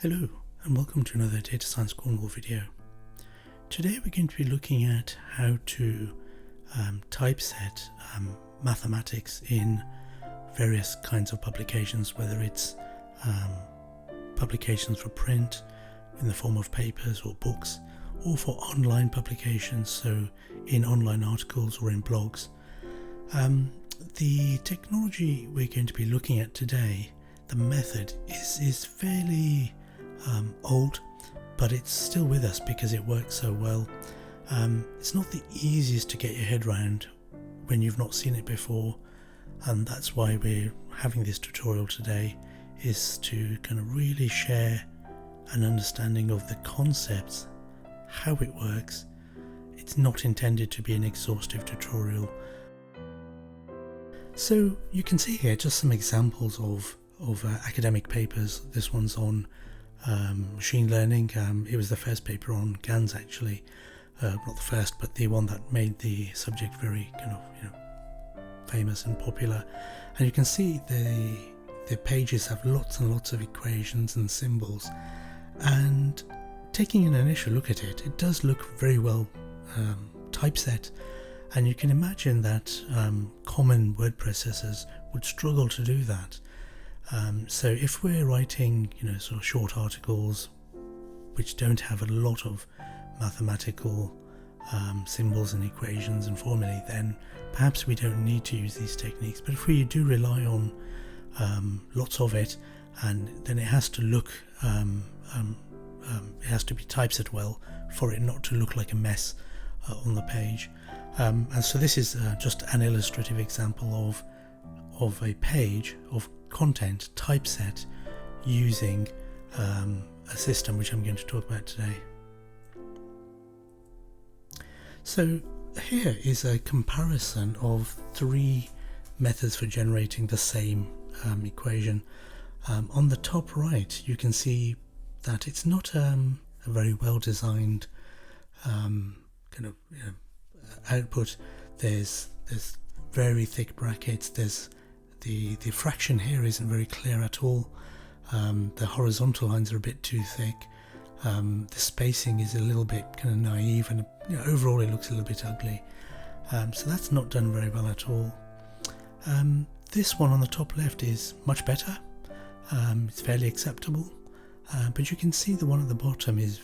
Hello and welcome to another Data Science Cornwall video. Today we're going to be looking at how to typeset mathematics in various kinds of publications, whether it's publications for print in the form of papers or books, or for online publications, so in online articles or in blogs. The technology we're going to be looking at today, the method, is fairly old, but it's still with us because it works so well. It's not the easiest to get your head around when you've not seen it before, and that's why we're having this tutorial today, is to kind of really share an understanding of the concepts, how it works. It's not intended to be an exhaustive tutorial. So you can see here just some examples of academic papers. This one's on machine learning. It was the first paper on GANs actually, not the first, but the one that made the subject very kind of famous and popular. And you can see the pages have lots and lots of equations and symbols, and taking an initial look at it, it does look very well typeset, and you can imagine that common word processors would struggle to do that. So if we're writing, sort of short articles which don't have a lot of mathematical symbols and equations and formulae, then perhaps we don't need to use these techniques. But if we do rely on lots of it, and then it has to look, it has to be typeset well for it not to look like a mess on the page. And so this is just an illustrative example of a page of content typeset using a system which I'm going to talk about today. So here is a comparison of three methods for generating the same equation. On the top right you can see that it's not a very well designed output. There's very thick brackets. There's the fraction here isn't very clear at all. The horizontal lines are a bit too thick. The spacing is a little bit kind of naive, and overall it looks a little bit ugly. So that's not done very well at all. This one on the top left is much better. It's fairly acceptable, but you can see the one at the bottom is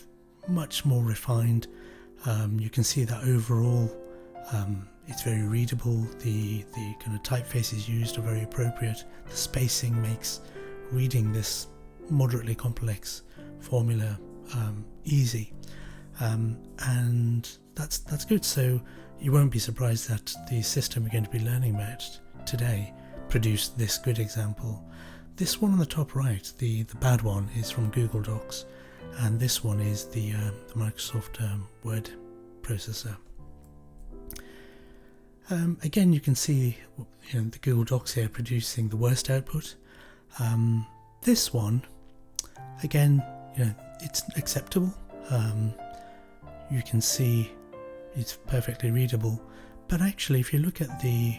much more refined. You can see that overall it's very readable. The kind of typefaces used are very appropriate. The spacing makes reading this moderately complex formula easy, and that's good. So you won't be surprised that the system we're going to be learning about today produced this good example. This one on the top right, the bad one, is from Google Docs, and this one is the Microsoft Word processor. Again, you can see the Google Docs here producing the worst output. This one, again, it's acceptable. You can see it's perfectly readable, but actually if you look at the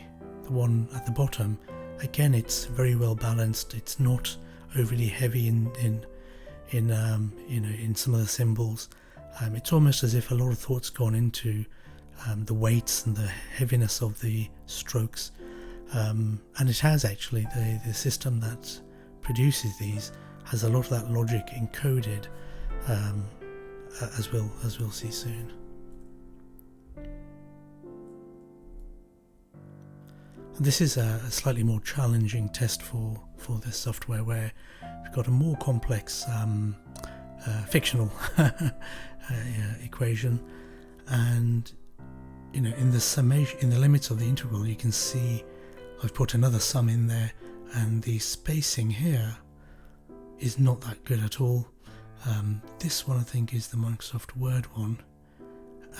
one at the bottom, again it's very well balanced. It's not overly heavy in some of the symbols. It's almost as if a lot of thought's gone into the weights and the heaviness of the strokes, and it has actually, the system that produces these has a lot of that logic encoded, as we'll see soon. And this is a slightly more challenging test for this software, where we've got a more complex fictional equation, and in the summation, in the limits of the integral, you can see I've put another sum in there, and the spacing here is not that good at all. This one I think is the Microsoft Word one,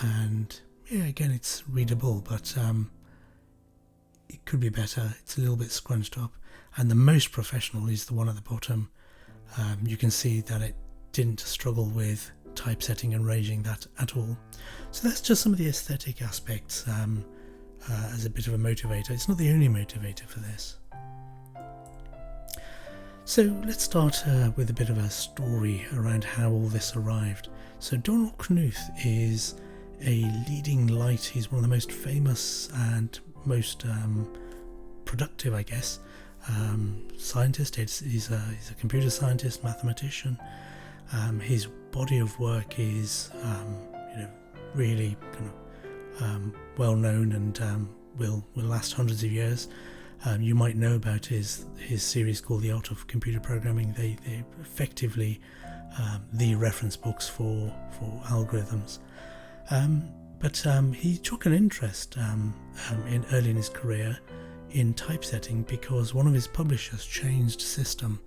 and again it's readable, but it could be better. It's a little bit scrunched up, and the most professional is the one at the bottom. You can see that it didn't struggle with typesetting and ranging that at all. So that's just some of the aesthetic aspects as a bit of a motivator. It's not the only motivator for this. So let's start with a bit of a story around how all this arrived. So Donald Knuth is a leading light. He's one of the most famous and most productive, I guess, scientist. He's a computer scientist, mathematician. His body of work is really kind of well known and will last hundreds of years. You might know about his series called The Art of Computer Programming. They're effectively the reference books for algorithms. But he took an interest early in his career in typesetting because one of his publishers changed system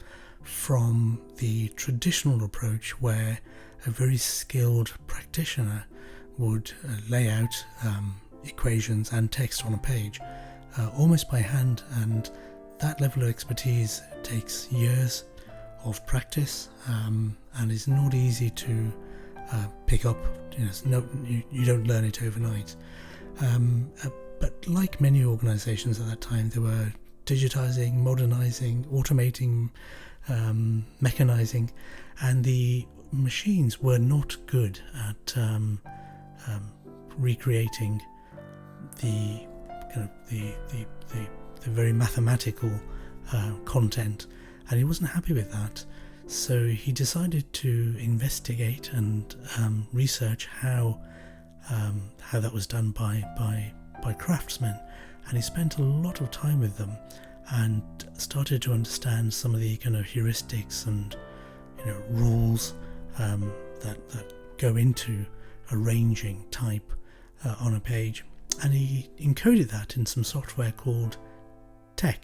from the traditional approach where a very skilled practitioner would lay out equations and text on a page almost by hand, and that level of expertise takes years of practice and is not easy to pick up. You don't learn it overnight. But like many organisations at that time, they were digitizing, modernizing, automating, mechanizing, and the machines were not good at recreating the kind of the very mathematical content, and he wasn't happy with that. So he decided to investigate and research how that was done by craftsmen, and he spent a lot of time with them and started to understand some of the kind of heuristics and rules that go into arranging type on a page, and he encoded that in some software called TeX,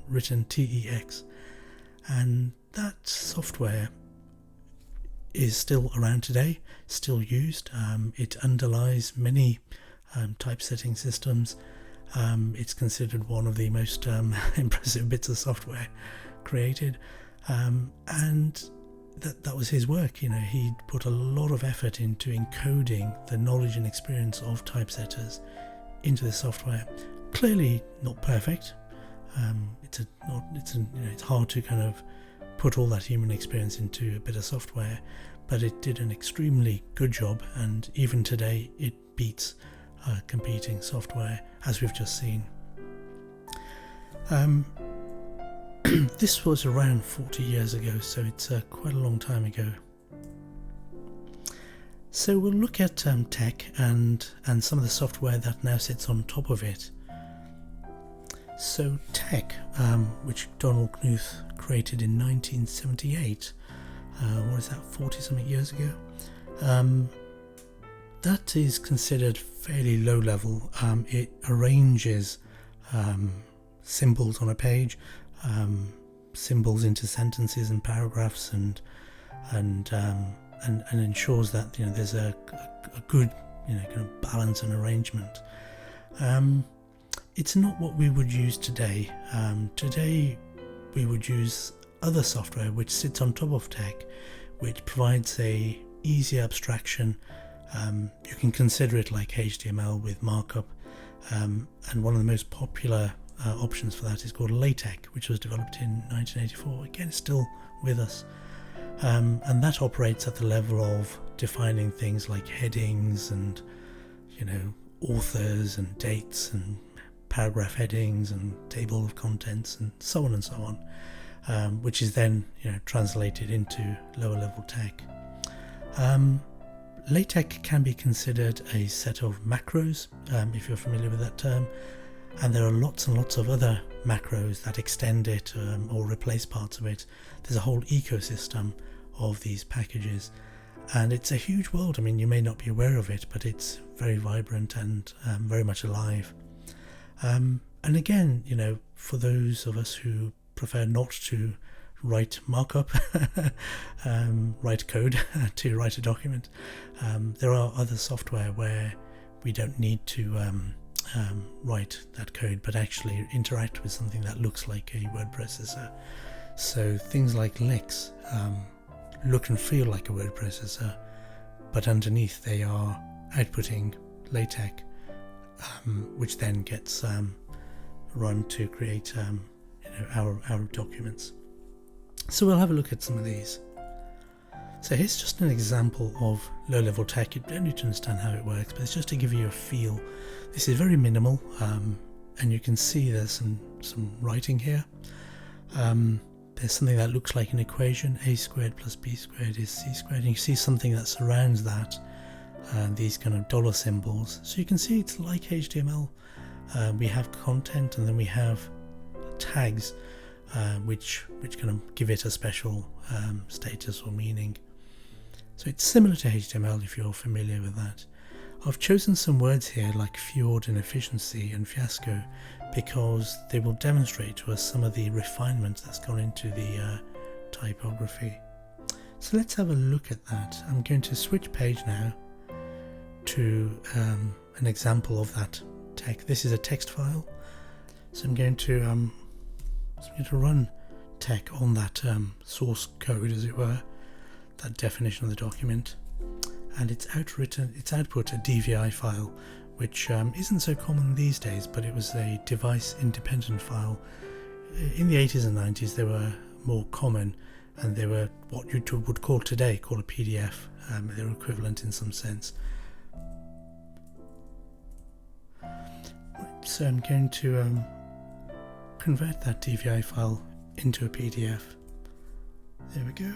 written T-E-X, and that software is still around today, still used. It underlies many typesetting systems. It's considered one of the most impressive bits of software created, and that was his work. He'd put a lot of effort into encoding the knowledge and experience of typesetters into the software. Clearly not perfect. It's hard to kind of put all that human experience into a bit of software, but it did an extremely good job, and even today it beats competing software, as we've just seen. This was around 40 years ago, so it's quite a long time ago. So we'll look at TeX and some of the software that now sits on top of it. So TeX, which Donald Knuth created in 1978, 40 something years ago, that is considered fairly low level. It arranges symbols on a page, symbols into sentences and paragraphs, and ensures that there's a good kind of balance and arrangement. It's not what we would use today. Today we would use other software which sits on top of TeX, which provides a easy abstraction. You can consider it like HTML with markup, and one of the most popular options for that is called LaTeX, which was developed in 1984. Again, it's still with us, and that operates at the level of defining things like headings and authors and dates and paragraph headings and table of contents and so on and so on, which is then translated into lower level TeX. LaTeX can be considered a set of macros, if you're familiar with that term, and there are lots and lots of other macros that extend it or replace parts of it. There's a whole ecosystem of these packages, and it's a huge world. I mean, you may not be aware of it, but it's very vibrant and very much alive. And again, for those of us who prefer not to write markup, write code to write a document, there are other software where we don't need to write that code, but actually interact with something that looks like a word processor. So things like Lyx look and feel like a word processor, but underneath they are outputting LaTeX, which then gets run to create our documents. So we'll have a look at some of these. So here's just an example of low-level tech. You don't need to understand how it works, but it's just to give you a feel. This is very minimal, and you can see there's some writing here. There's something that looks like an equation. A squared plus b squared is c squared. And you see something that surrounds that, these kind of dollar symbols. So you can see it's like HTML. We have content, and then we have tags, which kind of give it a special status or meaning. So it's similar to HTML if you're familiar with that. I've chosen some words here like fjord and efficiency and fiasco because they will demonstrate to us some of the refinement that's gone into the typography. So let's have a look at that. I'm going to switch page now to an example of that text. This is a text file, so I'm going to run tech on that source code, as it were, that definition of the document, and it's output a DVI file, which isn't so common these days, but it was a device independent file. In the 80s and 90s they were more common, and they were what you would call today a PDF. They're equivalent in some sense. So I'm going to convert that DVI file into a PDF. There we go,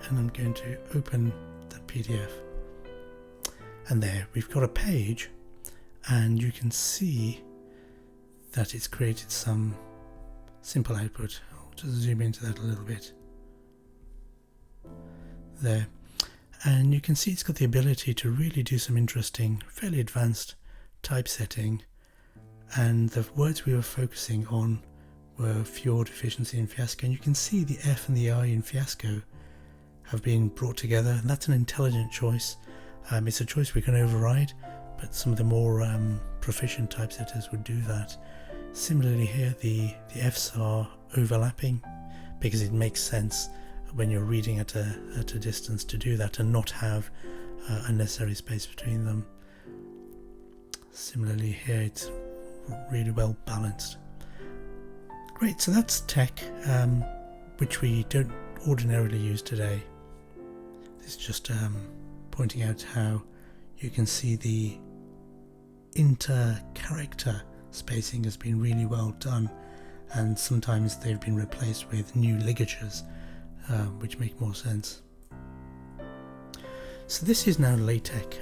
and I'm going to open that PDF, and there we've got a page, and you can see that it's created some simple output. I'll just zoom into that a little bit there, and you can see it's got the ability to really do some interesting, fairly advanced typesetting, and the words we were focusing on were fjord, efficiency and fiasco, and you can see the F and the I in fiasco have been brought together, and that's an intelligent choice. It's a choice we can override, but some of the more proficient typesetters would do that. Similarly here, the Fs are overlapping because it makes sense when you're reading at a distance to do that and not have unnecessary space between them. Similarly here, it's really well balanced. Great, so that's tech, which we don't ordinarily use today. This is just pointing out how you can see the intercharacter spacing has been really well done, and sometimes they've been replaced with new ligatures, which make more sense. So this is now LaTeX,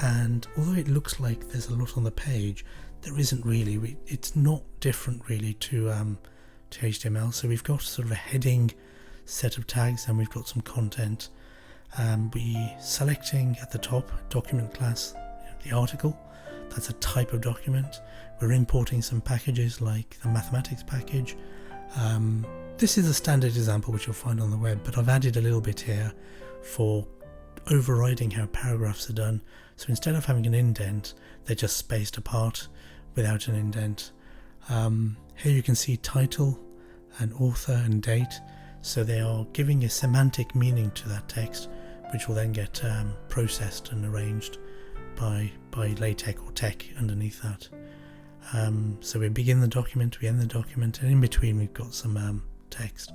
and although it looks like there's a lot on the page, there isn't really. It's not different really to HTML. So we've got sort of a heading set of tags, and we've got some content. We selecting at the top document class, the article. That's a type of document. We're importing some packages like the mathematics package. This is a standard example which you'll find on the web, but I've added a little bit here for overriding how paragraphs are done. So instead of having an indent, they're just spaced apart without an indent. Here you can see title and author and date, so they are giving a semantic meaning to that text, which will then get processed and arranged by LaTeX or tech underneath that. So we begin the document, we end the document, and in between we've got some text.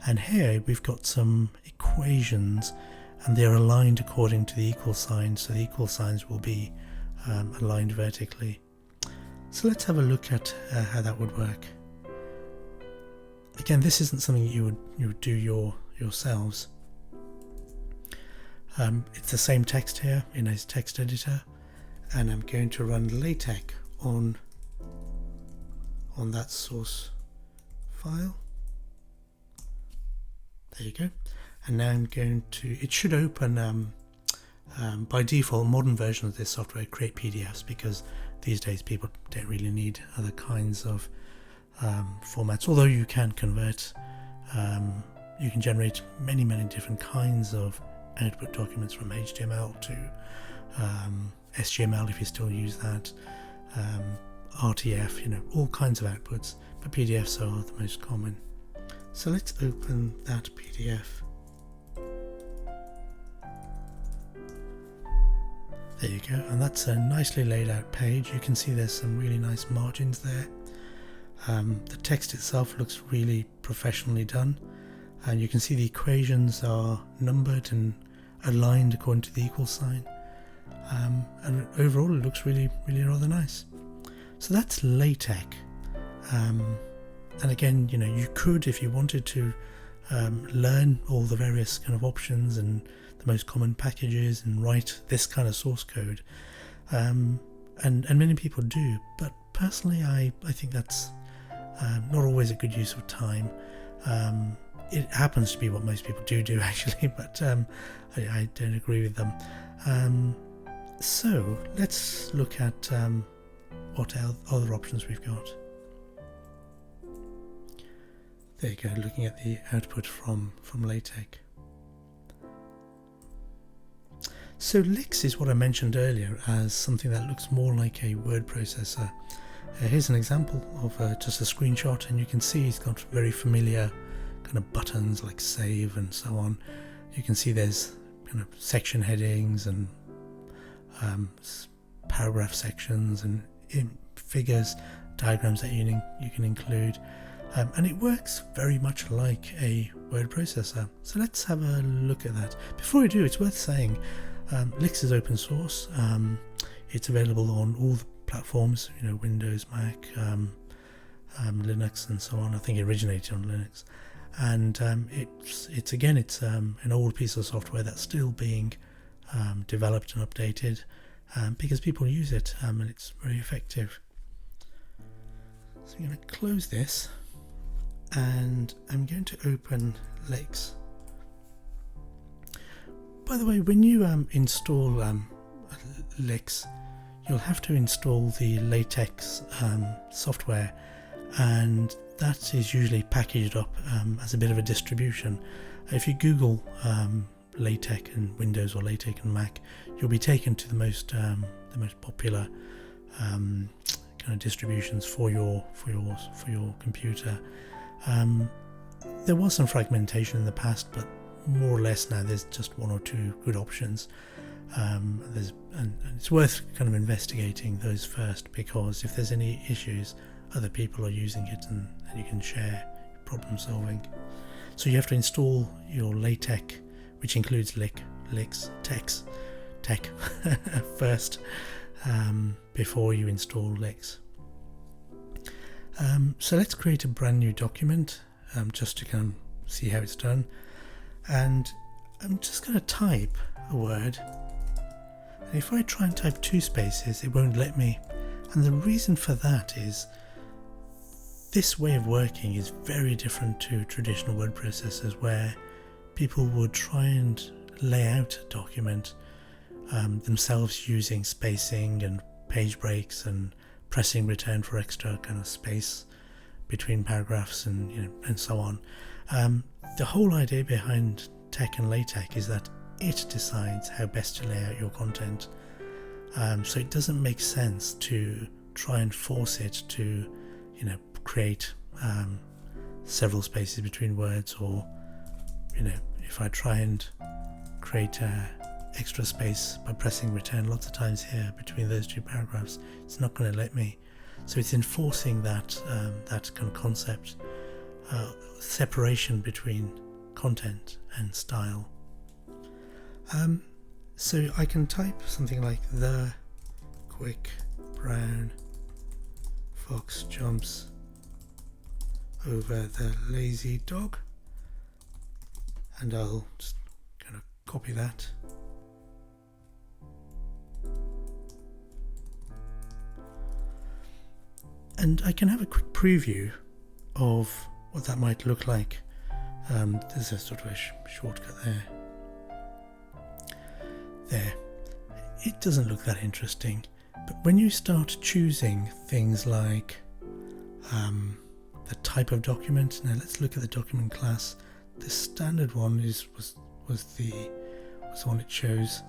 And here we've got some equations, and they're aligned according to the equal sign, so the equal signs will be aligned vertically. So let's have a look at how that would work. Again, this isn't something you would do yourselves. It's the same text here in a text editor, and I'm going to run LaTeX on that source file. There you go. And now I'm going to, it should open by default. Modern version of this software create PDFs, because these days people don't really need other kinds of formats, although you can convert, you can generate many different kinds of output documents, from HTML to SGML if you still use that, RTF, all kinds of outputs, but PDFs are the most common. So let's open that PDF. There you go, and that's a nicely laid out page. You can see there's some really nice margins there. The text itself looks really professionally done. and you can see the equations are numbered and aligned according to the equal sign, and overall it looks really rather nice. So that's LaTeX, and again, you could, if you wanted to, learn all the various kind of options and the most common packages and write this kind of source code, and many people do, but personally I think that's not always a good use of time. It happens to be what most people do actually, but I don't agree with them. So let's look at what other options we've got. There you go, looking at the output from LaTeX. So Lyx is what I mentioned earlier as something that looks more like a word processor. Here's an example of just a screenshot, and you can see it's got very familiar kind of buttons like save and so on. You can see there's kind of section headings and paragraph sections and figures, diagrams that you can include. And it works very much like a word processor. So let's have a look at that. Before we do, it's worth saying Lyx is open source. It's available on all the platforms, Windows, Mac, Linux, and so on. I think it originated on Linux, and it's an old piece of software that's still being developed and updated because people use it, and it's very effective. So I'm going to close this, and I'm going to open Lyx. By the way, when you install Lyx, you'll have to install the LaTeX software, and that is usually packaged up as a bit of a distribution. If you Google LaTeX in Windows or LaTeX in Mac, you'll be taken to the most popular kind of distributions for your computer. There was some fragmentation in the past, but more or less now there's just one or two good options. And it's worth kind of investigating those first, because if there's any issues, other people are using it, and you can share problem solving. So you have to install your LaTeX, which includes Lyx tech first, before you install Lyx. So let's create a brand new document just to kind of see how it's done, and I'm just going to type a word. And if I try and type 2 spaces, it won't let me, and the reason for that is this way of working is very different to traditional word processors, where people would try and lay out a document themselves using spacing and page breaks and pressing return for extra kind of space between paragraphs and so on. The whole idea behind Tech and LaTeX is that it decides how best to lay out your content. So it doesn't make sense to try and force it to, create several spaces between words, or, if I try and create extra space by pressing return lots of times here between those 2 paragraphs, it's not going to let me. So it's enforcing that kind of concept, separation between content and style. So I can type something like the quick brown fox jumps over the lazy dog, and I'll just kind of copy that. And I can have a quick preview of what that might look like. There's a sort of a shortcut there. There. It doesn't look that interesting, but when you start choosing things like the type of document, now let's look at the document class. The standard one was the one it shows,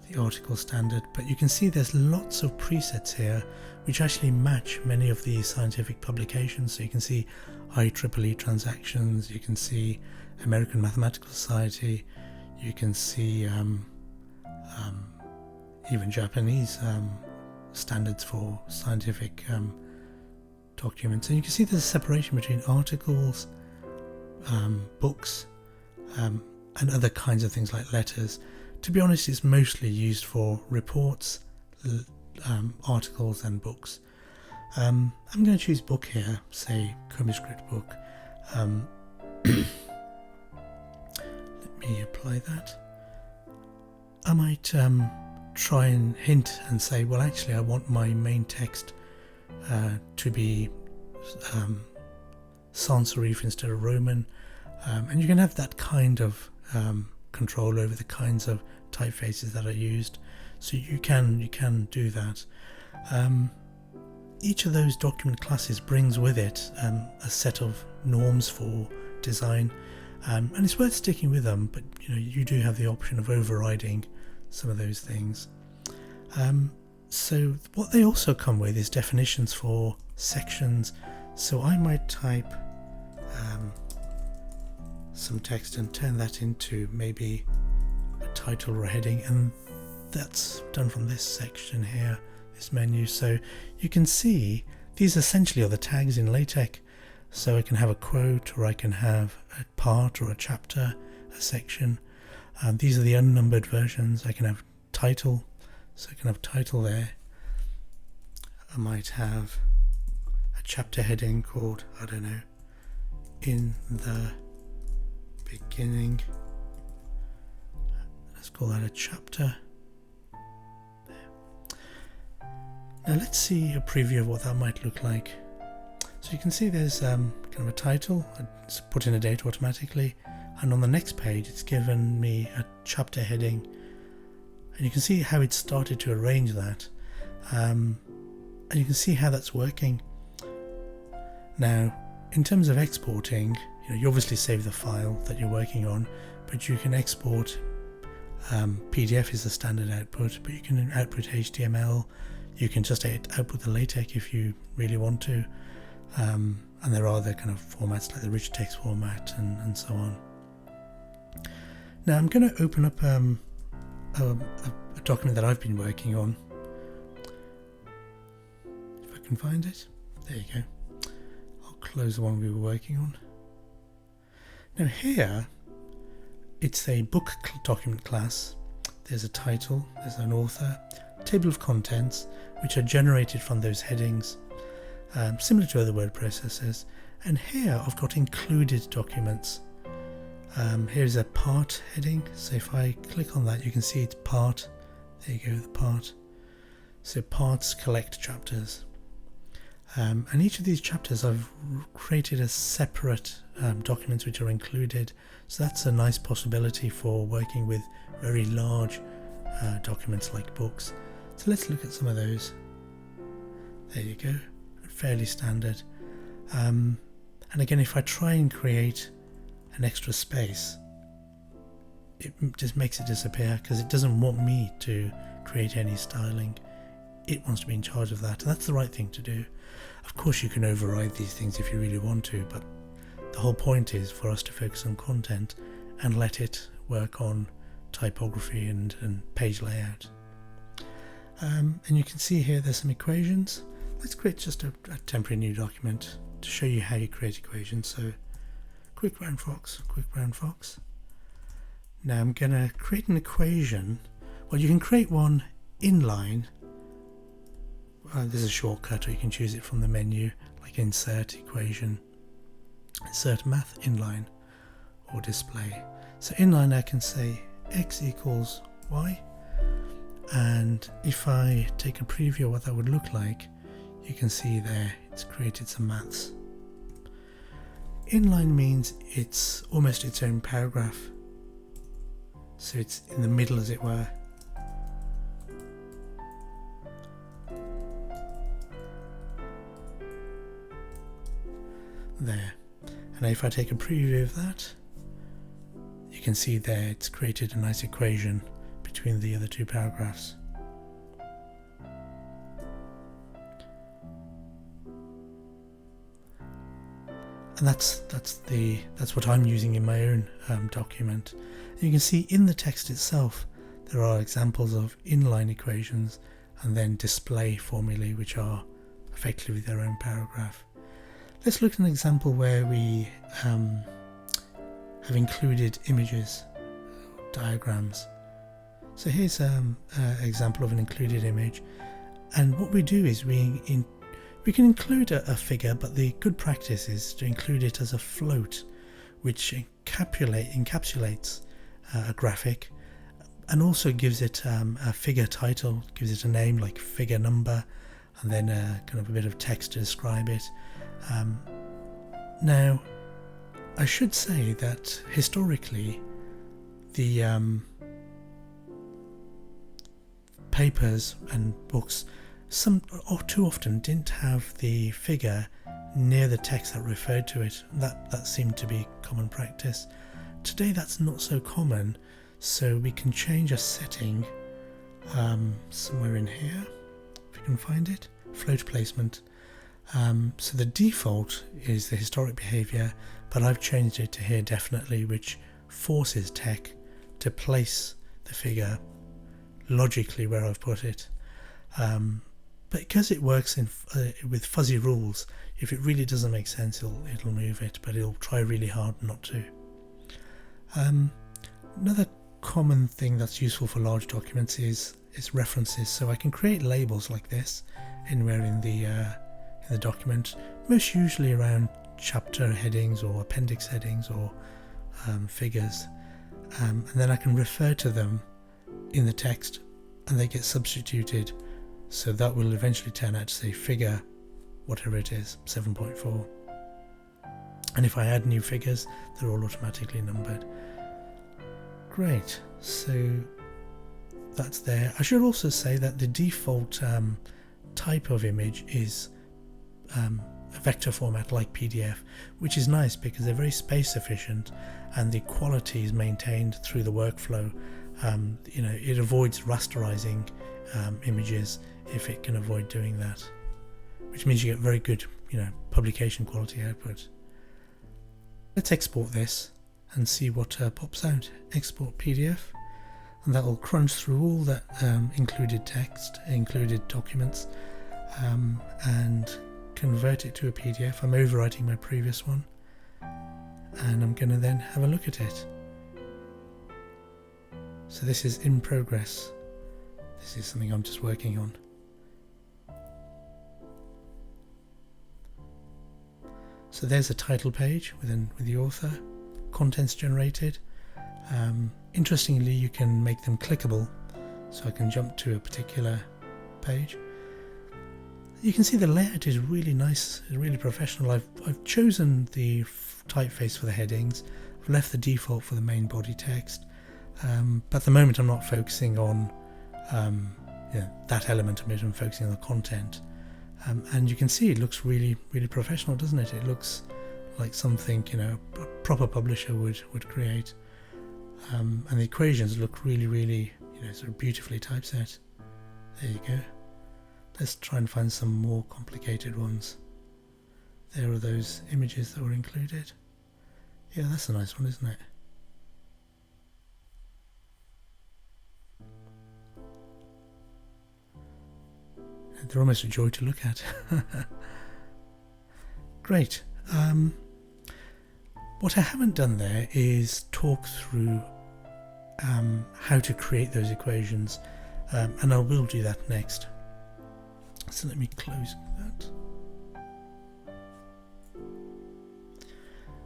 the article standard, but you can see there's lots of presets here which actually match many of the scientific publications. So you can see IEEE transactions, you can see American Mathematical Society, you can see even Japanese standards for scientific documents, and you can see there's a separation between articles, books, and other kinds of things like letters. To be honest, it's mostly used for reports, articles and books. I'm going to choose book here, say ComiScript book. Let me apply that. I might try and hint and say, well, actually I want my main text to be sans serif instead of Roman, and you can have that kind of control over the kinds of typefaces that are used, so you can do that. Each of those document classes brings with it a set of norms for design, and it's worth sticking with them, but you do have the option of overriding some of those things. So what they also come with is definitions for sections, so I might type some text and turn that into maybe a title or a heading, and that's done from this section here, this menu. So you can see these essentially are the tags in LaTeX. So I can have a quote, or I can have a part or a chapter, a section. These are the unnumbered versions. I can have title, so I can have title there. I might have a chapter heading called, I don't know, in the beginning. Let's call that a chapter. Now let's see a preview of what that might look like. So you can see there's kind of a title, it's put in a date automatically, and on the next page it's given me a chapter heading, and you can see how it started to arrange that, and you can see how that's working. Now in terms of exporting, you obviously save the file that you're working on, but you can export. PDF is the standard output, but you can output HTML, you can just output the LaTeX if you really want to, and there are other kind of formats like the rich text format and so on. Now I'm going to open up a document that I've been working on. If I can find it, there you go. I'll close the one we were working on. Now here it's a book document class. There's a title, there's an author, table of contents, which are generated from those headings, similar to other word processors. And here I've got included documents. Here's a part heading, so if I click on that you can see it's part. There you go, the part. So parts collect chapters, and each of these chapters I've created a separate documents which are included, so that's a nice possibility for working with very large documents like books. So let's look at some of those. There you go, fairly standard. And again, if I try and create an extra space, it just makes it disappear because it doesn't want me to create any styling. It wants to be in charge of that, and that's the right thing to do. Of course you can override these things if you really want to, but the whole point is for us to focus on content and let it work on typography and page layout. And you can see here there's some equations. Let's create just a temporary new document to show you how you create equations. So quick brown fox, quick brown fox. Now I'm going to create an equation. Well, you can create one inline. There's a shortcut, or you can choose it from the menu, like insert equation, insert math inline, or display. So inline I can say x equals y, and if I take a preview of what that would look like, you can see there it's created some maths. Inline means it's almost its own paragraph, so it's in the middle as it were. There, and if I take a preview of that, you can see there it's created a nice equation between the other two paragraphs. And that's what I'm using in my own document. And you can see in the text itself there are examples of inline equations and then display formulae, which are effectively their own paragraph. Let's look at an example where we have included images, diagrams. So here's an example of an included image, and what we do is we can include a figure, but the good practice is to include it as a float, which encapsulates a graphic, and also gives it a figure title, gives it a name like figure number, and then kind of a bit of text to describe it. Now, I should say that historically, the papers and books too often didn't have the figure near the text that referred to it. That seemed to be common practice. Today that's not so common, so we can change a setting somewhere in here, if you can find it, float placement. So the default is the historic behavior, but I've changed it to here definitely, which forces tech to place the figure logically where I've put it. But because it works with fuzzy rules, if it really doesn't make sense, it'll move it, but it'll try really hard not to. Another common thing that's useful for large documents is references. So I can create labels like this anywhere in the document, most usually around chapter headings or appendix headings or figures, and then I can refer to them in the text, and they get substituted. So that will eventually turn out to say figure whatever it is, 7.4. And if I add new figures, they're all automatically numbered. Great, so that's there. I should also say that the default type of image is a vector format like PDF, which is nice because they're very space efficient and the quality is maintained through the workflow. It avoids rasterizing images if it can avoid doing that, which means you get very good, publication quality output. Let's export this and see what pops out. Export PDF, and that will crunch through all that included text, included documents, and convert it to a PDF. I'm overwriting my previous one, and I'm going to then have a look at it. So this is in progress. This is something I'm just working on. So there's a title page with the author, contents generated. Interestingly, you can make them clickable, so I can jump to a particular page. You can see the layout is really nice, really professional. I've chosen the typeface for the headings. I've left the default for the main body text. But at the moment I'm not focusing on that element of it. I'm focusing on the content. And you can see it looks really, really professional, doesn't it? It looks like something a proper publisher would create. And the equations look really, really sort of beautifully typeset. There you go. Let's try and find some more complicated ones. There are those images that were included. Yeah, that's a nice one, isn't it? They're almost a joy to look at. Great. What I haven't done there is talk through how to create those equations, and I will do that next. So let me close that.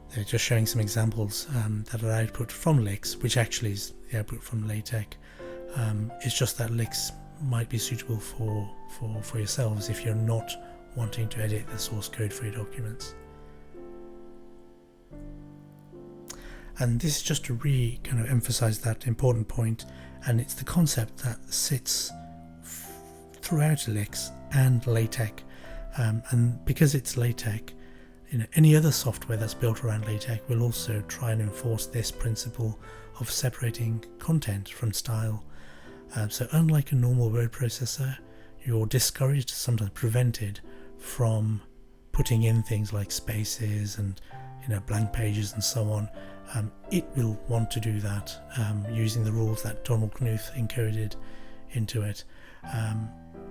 They're just showing some examples that are output from Lyx, which actually is the output from LaTeX. It's just that Lyx might be suitable for yourselves if you're not wanting to edit the source code for your documents. And this is just to kind of emphasize that important point, and it's the concept that sits throughout Lyx and LaTeX, and because it's LaTeX, any other software that's built around LaTeX will also try and enforce this principle of separating content from style. So unlike a normal word processor, you're discouraged, sometimes prevented, from putting in things like spaces and blank pages and so on. It will want to do that using the rules that Donald Knuth encoded into it.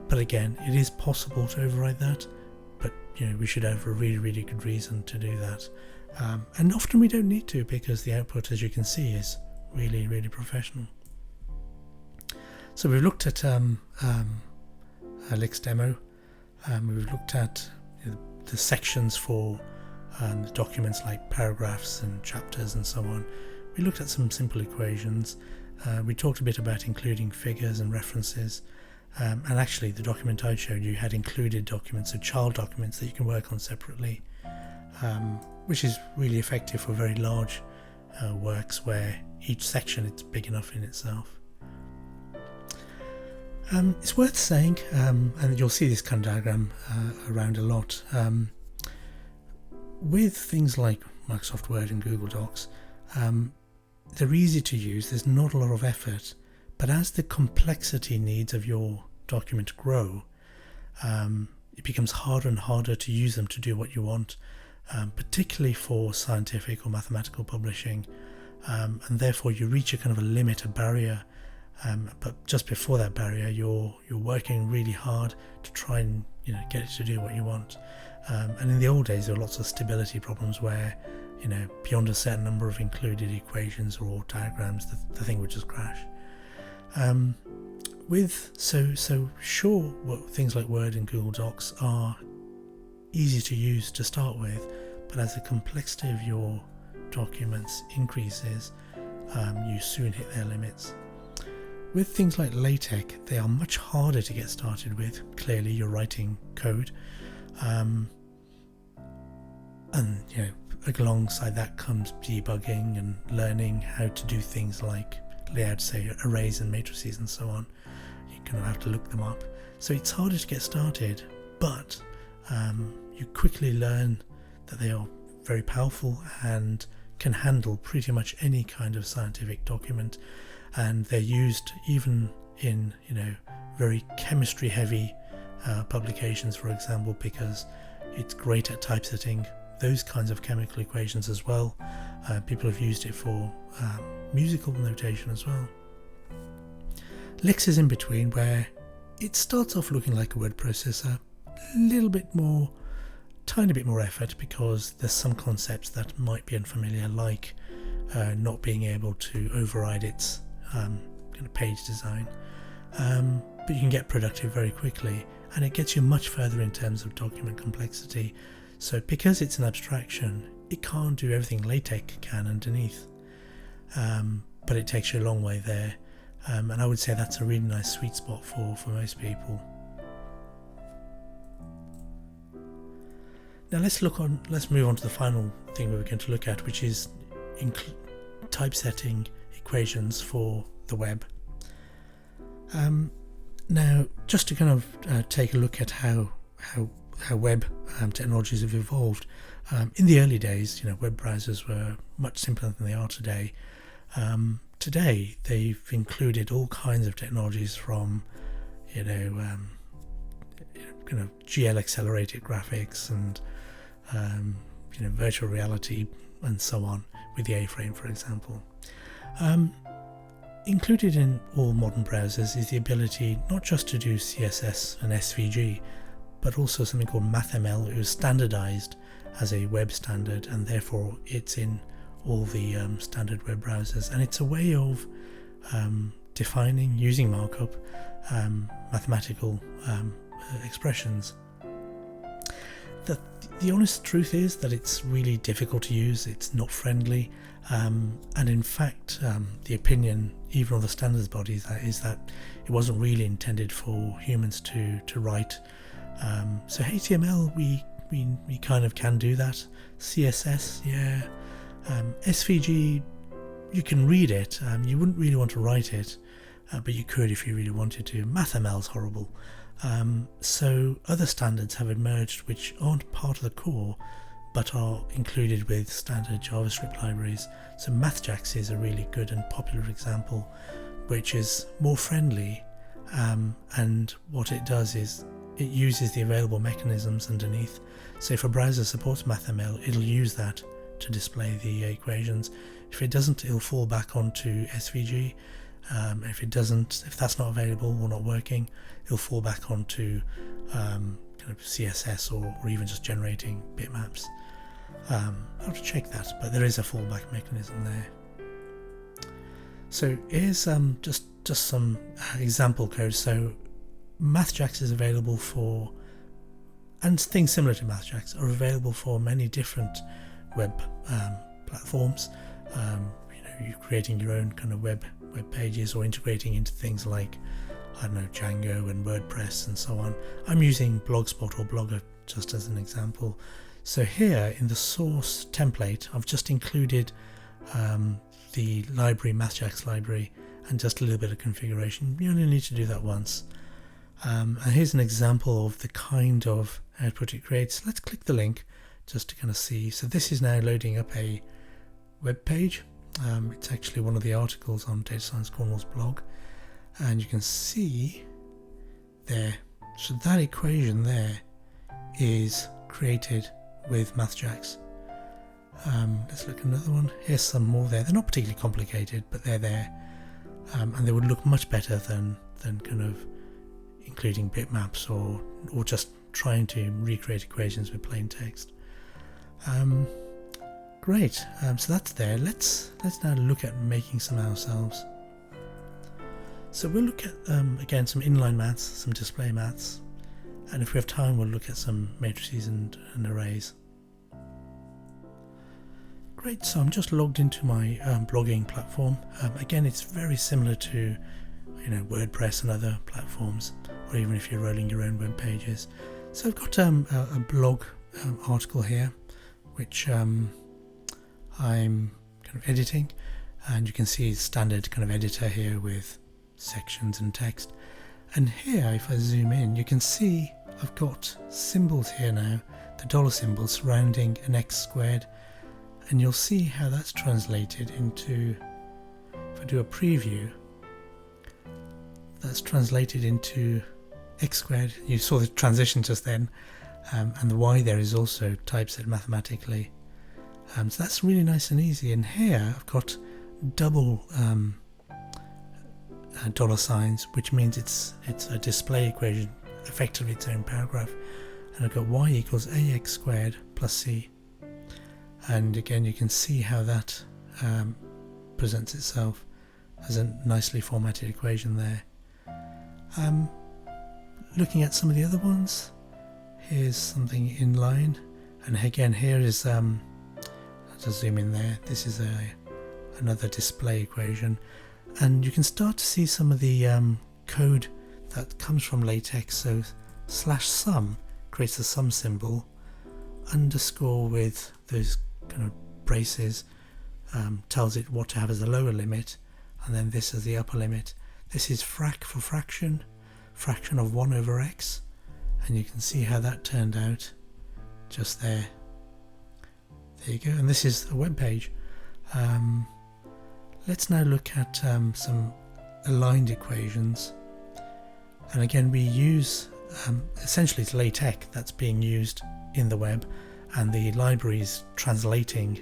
But again, it is possible to override that, but we should have a really, really good reason to do that. And often we don't need to, because the output, as you can see, is really, really professional. So we've looked at a Lyx demo. We've looked at the sections for the documents, like paragraphs and chapters and so on. We looked at some simple equations. We talked a bit about including figures and references. And actually, the document I showed you had included documents, so child documents that you can work on separately, which is really effective for very large works where each section is big enough in itself. It's worth saying, and you'll see this kind of diagram around a lot, with things like Microsoft Word and Google Docs, they're easy to use, there's not a lot of effort, but as the complexity needs of your document grow, it becomes harder and harder to use them to do what you want, particularly for scientific or mathematical publishing, and therefore you reach a kind of a limit, a barrier. But just before that barrier, you're working really hard to try and get it to do what you want. And in the old days, there were lots of stability problems where beyond a certain number of included equations or diagrams, the thing would just crash. Sure, things like Word and Google Docs are easy to use to start with, but as the complexity of your documents increases, you soon hit their limits. With things like LaTeX, they are much harder to get started with. Clearly, you're writing code, and alongside that comes debugging and learning how to do things like layout, say arrays and matrices and so on. You're going to have to look them up. So it's harder to get started, but you quickly learn that they are very powerful and can handle pretty much any kind of scientific document. And they're used even in very chemistry heavy publications, for example, because it's great at typesetting those kinds of chemical equations as well. People have used it for musical notation as well. Lyx is in between, where it starts off looking like a word processor, a little bit more, tiny bit more effort, because there's some concepts that might be unfamiliar, like not being able to override its kind of page design, but you can get productive very quickly, and it gets you much further in terms of document complexity. So because it's an abstraction, it can't do everything LaTeX can underneath, but it takes you a long way there, and I would say that's a really nice sweet spot for most people. Now let's move on to the final thing we're going to look at, which is typesetting equations for the web. Now, just to kind of take a look at how web technologies have evolved. In the early days, web browsers were much simpler than they are today. Today, they've included all kinds of technologies from, kind of GL accelerated graphics and virtual reality and so on, with the A-frame, for example. Included in all modern browsers is the ability not just to do CSS and SVG, but also something called MathML. It was standardized as a web standard, and therefore it's in all the standard web browsers, and it's a way of defining, using markup, mathematical expressions. The honest truth is that it's really difficult to use, it's not friendly, and in fact the opinion even of the standards bodies is that it wasn't really intended for humans to write. So HTML, we kind of can do that. CSS, yeah. SVG, you can read it, you wouldn't really want to write it, but you could if you really wanted to. MathML is horrible. So other standards have emerged which aren't part of the core, but are included with standard JavaScript libraries. So MathJax is a really good and popular example, which is more friendly, and what it does is it uses the available mechanisms underneath. So if a browser supports MathML, it'll use that to display the equations. If it doesn't, it'll fall back onto SVG. If that's not available or not working, it'll fall back onto kind of CSS or even just generating bitmaps. I'll have to check that, but there is a fallback mechanism there. So here's just some example code. So MathJax is available for, and things similar to MathJax are available for many different web platforms. You're creating your own kind of web pages or integrating into things like, I don't know, Django and WordPress and so on. I'm using Blogspot or Blogger just as an example. So here in the source template, I've just included the library, MathJax library, and just a little bit of configuration. You only need to do that once. And here's an example of the kind of output it creates. Let's click the link just to kind of see. So this is now loading up a web page. It's actually one of the articles on Data Science Cornwall's blog, and you can see there, so that equation there is created with MathJax. Let's look at another one. Here's some more there. They're not particularly complicated, but they're there, and they would look much better than kind of including bitmaps or just trying to recreate equations with plain text. Great, so that's there. Let's now look at making some ourselves. So we'll look at again some inline maths, some display maths, and if we have time we'll look at some matrices and arrays. Great, so I'm just logged into my blogging platform. Again, it's very similar to WordPress and other platforms, or even if you're rolling your own web pages. So I've got a blog article here, which I'm kind of editing, and you can see standard kind of editor here with sections and text. And here, if I zoom in, you can see I've got symbols here now, the dollar symbol surrounding an x squared, and you'll see how that's translated into, if I do a preview, that's translated into x squared. You saw the transition just then, and the y there is also typeset mathematically. So that's really nice and easy. And here I've got double dollar signs, which means it's a display equation, effectively its own paragraph. And I've got y equals ax squared plus c. And again, you can see how that presents itself as a nicely formatted equation there. Looking at some of the other ones, here's something inline, and again here is I'll just zoom in there. This is another display equation, and you can start to see some of the code that comes from LaTeX. So /sum creates the sum symbol, underscore with those kind of braces tells it what to have as the lower limit, and then this is the upper limit. This is frac for fraction of 1 over x, and you can see how that turned out just there. There you go, and this is a web page. Let's now look at some aligned equations, and again we use essentially it's LaTeX that's being used in the web, and the library is translating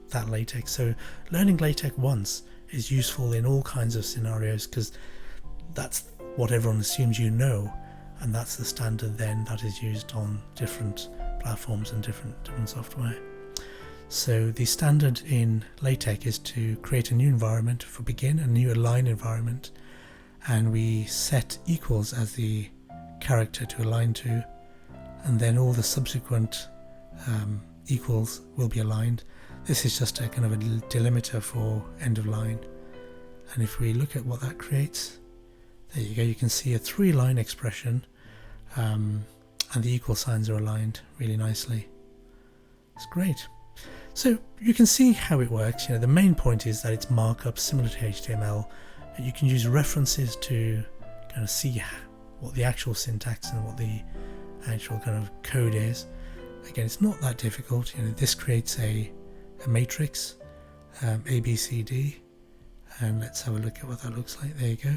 that LaTeX. So learning LaTeX once is useful in all kinds of scenarios, because that's what everyone assumes you know, and that's the standard then that is used on different platforms and different software. So the standard in LaTeX is to create a new environment for begin, a new align environment, and we set equals as the character to align to, and then all the subsequent equals will be aligned. This is just a kind of a delimiter for end of line, and if we look at what that creates, there you go, you can see a 3-line expression, and the equal signs are aligned really nicely. It's great. So you can see how it works. The main point is that it's markup similar to HTML. You can use references to kind of see what the actual syntax and what the actual kind of code is. Again, it's not that difficult. This creates a matrix, A, B, C, D, and let's have a look at what that looks like. There you go.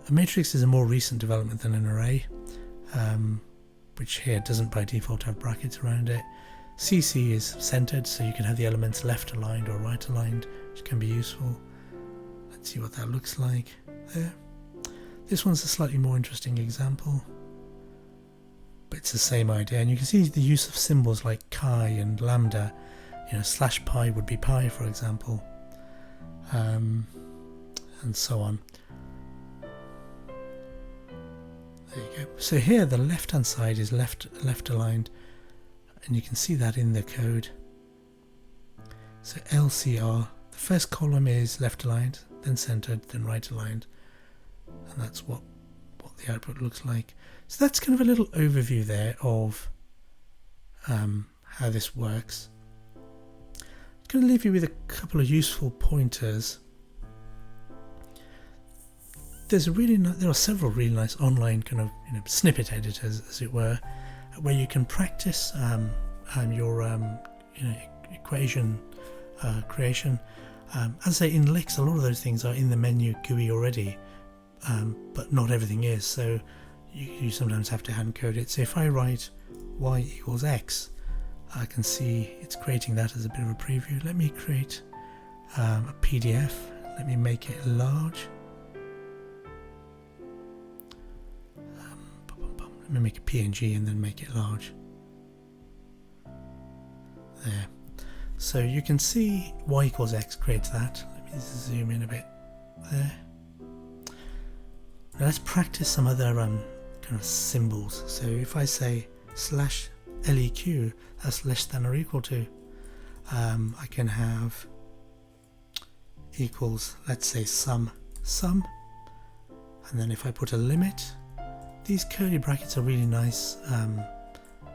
A matrix is a more recent development than an array, which here doesn't by default have brackets around it. CC is centered, so you can have the elements left aligned or right aligned, which can be useful. Let's see what that looks like there. This one's a slightly more interesting example. but it's the same idea. And you can see the use of symbols like chi and lambda. Slash pi would be pi, for example, and so on. There you go. So here the left hand side is left aligned, and you can see that in the code. So LCR, the first column is left aligned, then centered, then right aligned, and that's what the output looks like. So that's kind of a little overview there of how this works. I'm going to leave you with a couple of useful pointers. There are several really nice online kind of snippet editors, as it were, where you can practice your equation creation. As I say, in Lyx, a lot of those things are in the menu GUI already, but not everything is. So you sometimes have to hand code it. So if I write y equals x, I can see it's creating that as a bit of a preview. Let me create a PDF. Let me make it large. Let me make a PNG and then make it large. There. So you can see y equals x creates that. Let me zoom in a bit there. Now let's practice some other kind of symbols. So if I say slash LEQ, that's less than or equal to. I can have equals, let's say sum, and then if I put a limit, these curly brackets are really nice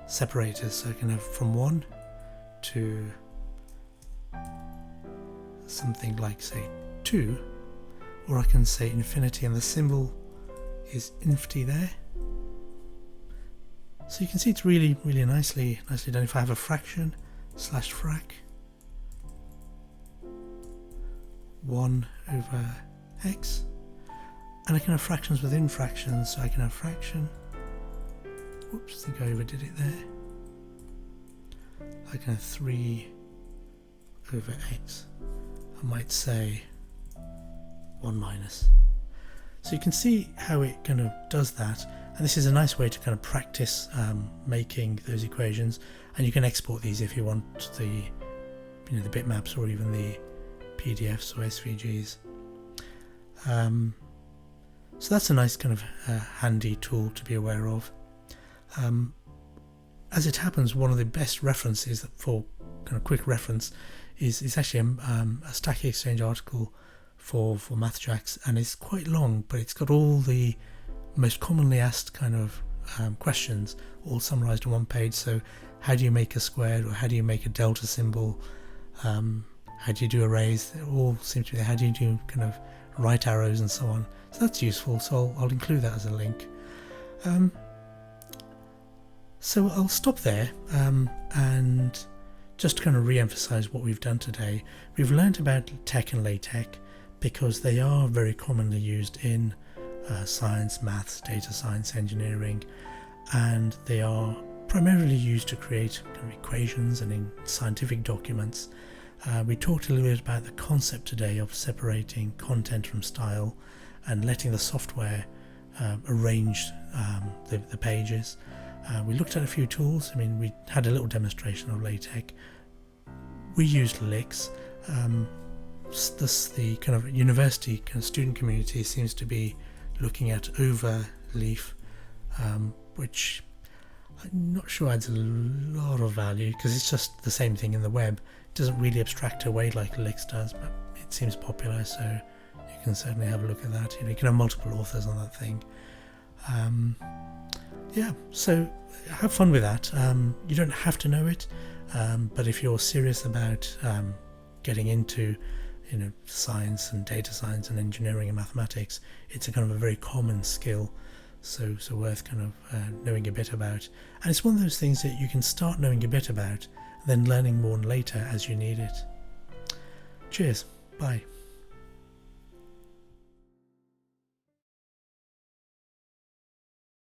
separators. So I can have from 1 to something like, say, 2, or I can say infinity, and the symbol is infinity there. So you can see it's really nicely done. If I have a fraction, slash frac, 1 over x, and I can have fractions within fractions, so I can have fraction, whoops, I think I overdid it there, I can have 3 over x, I might say 1 minus. So you can see how it kind of does that, and this is a nice way to kind of practice making those equations, and you can export these if you want the the bitmaps or even the PDFs or SVGs. So that's a nice kind of handy tool to be aware of. As it happens, one of the best references for kind of quick reference is actually a Stack Exchange article for MathJax, and it's quite long, but it's got all the most commonly asked kind of questions all summarized on one page. So how do you make a squared, or how do you make a delta symbol, how do you do arrays, it all seems to be there. How do you do kind of right arrows and so on. So that's useful, so I'll include that as a link. So I'll stop there and just to kind of re-emphasize what we've done today. We've learned about tech and LaTeX because they are very commonly used in science, maths, data science, engineering, and they are primarily used to create kind of equations and in scientific documents. We talked a little bit about the concept today of separating content from style and letting the software arrange the pages. We looked at a few tools. I mean, we had a little demonstration of LaTeX. We used Lyx. The kind of university kind of student community seems to be looking at overleaf, which I'm not sure adds a lot of value because it's just the same thing in the web. It doesn't really abstract away like Lyx does, but it seems popular, so you can certainly have a look at that. You can have multiple authors on that thing. Yeah, so have fun with that. You don't have to know it, but if you're serious about getting into science and data science and engineering and mathematics, it's a kind of a very common skill, so worth kind of knowing a bit about. And it's one of those things that you can start knowing a bit about, then learning more later as you need it. Cheers, bye.